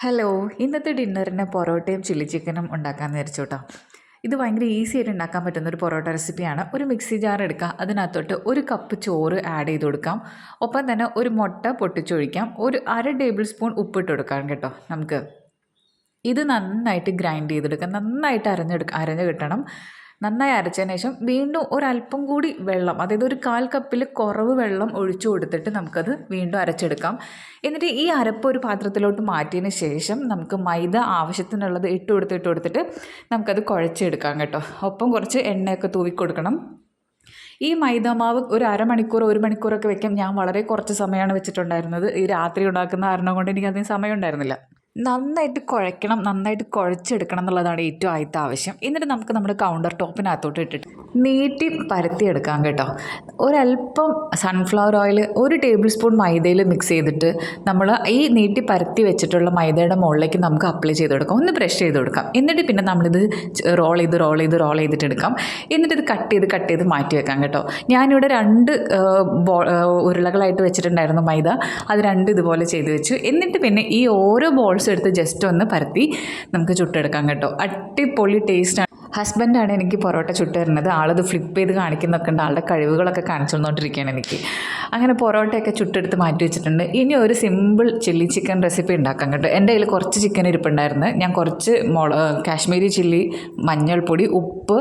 Hello, ഇന്നത്തെ ഡിന്നറിന് പൊറോട്ടയും chilli ചിക്കനും ഉണ്ടാക്കാമെന്ന് വിചാരിച്ചു കേട്ടോ. ഇത് ഭയങ്കര ഈസി ആയിട്ട് ഉണ്ടാക്കാൻ പറ്റുന്ന ഒരു പൊറോട്ട റെസിപ്പിയാണ്. ഒരു മിക്സി ജാർ എടുക്കുക, അതിനകത്തോട്ട് ഒരു കപ്പ് ചോറ് ആഡ് ചെയ്ത് കൊടുക്കാം. ഒപ്പം തന്നെ ഒരു മുട്ട പൊട്ടിച്ചൊഴിക്കാം, ഒരു 1/2 ടേബിൾ സ്പൂൺ ഉപ്പിട്ട് കൊടുക്കാം കേട്ടോ. നമുക്ക് ഇത് നന്നായിട്ട് ഗ്രൈൻഡ് ചെയ്തെടുക്കാം, നന്നായിട്ട് അരഞ്ഞ് കിട്ടണം. നന്നായി അരച്ചതിന് ശേഷം വീണ്ടും ഒരല്പം കൂടി വെള്ളം, അതായത് ഒരു 1/4 കപ്പിൽ കുറവ് വെള്ളം ഒഴിച്ചു കൊടുത്തിട്ട് നമുക്കത് വീണ്ടും അരച്ചെടുക്കാം. എന്നിട്ട് ഈ അരപ്പ് ഒരു പാത്രത്തിലോട്ട് മാറ്റിയതിന് ശേഷം നമുക്ക് മൈദ ആവശ്യത്തിനുള്ളത് ഇട്ട് കൊടുത്തിട്ട് നമുക്കത് കുഴച്ചെടുക്കാം കേട്ടോ. ഒപ്പം കുറച്ച് എണ്ണയൊക്കെ തൂവി കൊടുക്കണം. ഈ മൈദാമാവ് ഒരു അരമണിക്കൂർ 1 മണിക്കൂറൊക്കെ വെക്കാം. ഞാൻ വളരെ കുറച്ച് സമയമാണ് വെച്ചിട്ടുണ്ടായിരുന്നത്. ഈ രാത്രി ഉണ്ടാക്കുന്ന കാരണം കൊണ്ട് എനിക്കധികം സമയം ഉണ്ടായിരുന്നില്ല. നന്നായിട്ട് കുഴയ്ക്കണം, നന്നായിട്ട് കുഴച്ചെടുക്കണം എന്നുള്ളതാണ് ഏറ്റവും ആദ്യത്തെ ആവശ്യം. എന്നിട്ട് നമുക്ക് നമ്മുടെ കൗണ്ടർ ടോപ്പിനകത്തോട്ട് ഇട്ടിട്ട് നീട്ടി പരത്തിയെടുക്കാം കേട്ടോ. ഒരല്പം സൺഫ്ലവർ ഓയിൽ 1 ടേബിൾ സ്പൂൺ മൈദയിൽ മിക്സ് ചെയ്തിട്ട് നമ്മൾ ഈ നീട്ടി പരത്തി വെച്ചിട്ടുള്ള മൈദയുടെ മുകളിലേക്ക് നമുക്ക് അപ്ലൈ ചെയ്ത് കൊടുക്കാം, ഒന്ന് ബ്രഷ് ചെയ്ത് കൊടുക്കാം. എന്നിട്ട് പിന്നെ നമ്മളിത് റോൾ ചെയ്തിട്ട് എടുക്കാം. എന്നിട്ട് ഇത് കട്ട് ചെയ്ത് മാറ്റി വെക്കാം കേട്ടോ. ഞാനിവിടെ 2 ഉരുളകളായിട്ട് വെച്ചിട്ടുണ്ടായിരുന്നു മൈദ, അത് 2 ഇതുപോലെ ചെയ്ത് വെച്ചു. എന്നിട്ട് പിന്നെ ഈ ഓരോ ബോൾസ് എടുത്ത് ജസ്റ്റ് ഒന്ന് പരത്തി നമുക്ക് ചുട്ടെടുക്കാം കേട്ടോ. അടിപൊളി ടേസ്റ്റാണ്. ഹസ്ബൻഡാണ് എനിക്ക് പൊറോട്ട ചുട്ട് തരുന്നത്. ആളത് ഫ്ലിപ്പ് ചെയ്ത് കാണിക്കുന്നൊക്കെ ഉണ്ട്. ആളുടെ കഴിവുകളൊക്കെ കാണിച്ചു തന്നുകൊണ്ടിരിക്കുകയാണ് എനിക്ക്. അങ്ങനെ പൊറോട്ടയൊക്കെ ചുട്ടെടുത്ത് മാറ്റി വെച്ചിട്ടുണ്ട്. ഇനി ഒരു സിമ്പിൾ ചില്ലി ചിക്കൻ റെസിപ്പി ഉണ്ടാക്കാം കേട്ടോ. എൻ്റെ കയ്യിൽ കുറച്ച് ചിക്കൻ ഇരിപ്പുണ്ടായിരുന്നു. ഞാൻ കുറച്ച് കാശ്മീരി ചില്ലി, മഞ്ഞൾപ്പൊടി, ഉപ്പ്,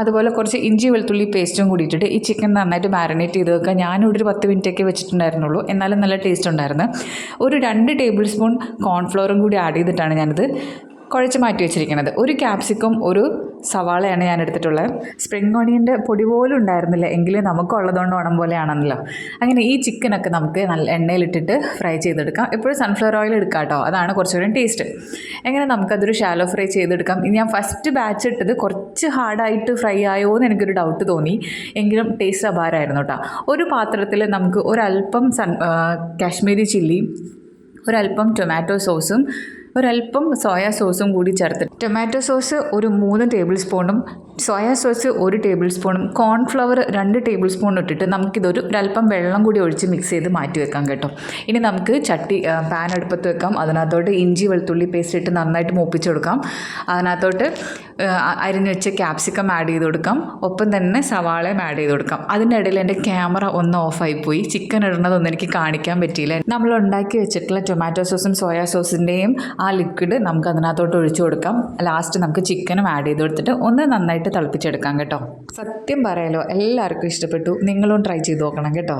അതുപോലെ കുറച്ച് ഇഞ്ചി വെളുത്തുള്ളി പേസ്റ്റും കൂടി ഇട്ടിട്ട് ഈ ചിക്കൻ നന്നായിട്ട് മാരിനേറ്റ് ചെയ്ത് വെക്കുക. ഞാനിവിടെ ഒരു 10 മിനിറ്റൊക്കെ വെച്ചിട്ടുണ്ടായിരുന്നുള്ളൂ, എന്നാലും നല്ല ടേസ്റ്റ് ഉണ്ടായിരുന്നു. ഒരു 2 ടേബിൾ സ്പൂൺ കോൺഫ്ലോറും കൂടി ആഡ് ചെയ്തിട്ടാണ് ഞാനിത് കുഴച്ച് മാറ്റി വെച്ചിരിക്കുന്നത്. ഒരു ക്യാപ്സിക്കം, ഒരു സവാളയാണ് ഞാൻ എടുത്തിട്ടുള്ളത്. സ്പ്രിംഗ് ഓണിയൻ്റെ പൊടി പോലും ഉണ്ടായിരുന്നില്ല, എങ്കിലും നമുക്കുള്ളതുകൊണ്ട് ഓണം പോലെയാണല്ലോ. അങ്ങനെ ഈ ചിക്കനൊക്കെ നമുക്ക് നല്ല എണ്ണയിലിട്ടിട്ട് ഫ്രൈ ചെയ്തെടുക്കാം. എപ്പോഴും സൺഫ്ലവർ ഓയിൽ എടുക്കാം കേട്ടോ, അതാണ് കുറച്ചുകൂടി ടേസ്റ്റ്. എങ്ങനെ നമുക്കതൊരു ഷാലോ ഫ്രൈ ചെയ്തെടുക്കാം. ഞാൻ ഫസ്റ്റ് ബാച്ച് ഇട്ടത് കുറച്ച് ഹാർഡായിട്ട് ഫ്രൈ ആയോ എന്ന് എനിക്കൊരു ഡൗട്ട് തോന്നി, എങ്കിലും ടേസ്റ്റ് അപാരമായിരുന്നു കേട്ടോ. ഒരു പാത്രത്തിൽ നമുക്ക് ഒരല്പം കാശ്മീരി ചില്ലി, ഒരല്പം ടൊമാറ്റോ സോസും ഒരല്പം സോയാ സോസും കൂടി ചേർത്ത്, ടൊമാറ്റോ സോസ് ഒരു 3 ടേബിൾ സ്പൂണും സോയാ സോസ് 1 ടേബിൾ സ്പൂണും കോൺഫ്ലവർ 2 ടേബിൾ സ്പൂൺ ഇട്ടിട്ട് ഒരല്പം വെള്ളം കൂടി ഒഴിച്ച് മിക്സ് ചെയ്ത് മാറ്റി വെക്കാം കേട്ടോ. ഇനി നമുക്ക് പാൻ അടുപ്പത്ത് വെക്കാം. അതിനകത്തോട്ട് ഇഞ്ചി വെളുത്തുള്ളി പേസ്റ്റ് ഇട്ട് നന്നായിട്ട് മൂപ്പിച്ച് കൊടുക്കാം. അതിനകത്തോട്ട് അരിഞ്ഞ് വെച്ച ക്യാപ്സിക്കം ആഡ് ചെയ്ത് കൊടുക്കാം. ഒപ്പം തന്നെ സവാളയും ആഡ് ചെയ്ത് കൊടുക്കാം. അതിൻ്റെ ഇടയിൽ എൻ്റെ ക്യാമറ ഒന്ന് ഓഫായി പോയി. ചിക്കൻ ഇടുന്നതൊന്നും എനിക്ക് കാണിക്കാൻ പറ്റിയില്ല. നമ്മൾ ഉണ്ടാക്കി വെച്ചിട്ടുള്ള ടൊമാറ്റോ സോസും സോയാ സോസിൻ്റെയും ആ ലിക്വിഡ് നമുക്ക് അതിനകത്തോട്ട് ഒഴിച്ചു കൊടുക്കാം. ലാസ്റ്റ് നമുക്ക് ചിക്കനും ആഡ് ചെയ്ത് കൊടുത്തിട്ട് ഒന്ന് നന്നായിട്ട് തിളപ്പിച്ചെടുക്കാം കേട്ടോ. സത്യം പറയാലോ, എല്ലാവർക്കും ഇഷ്ടപ്പെട്ടു. നിങ്ങളും ട്രൈ ചെയ്ത് നോക്കണം കേട്ടോ.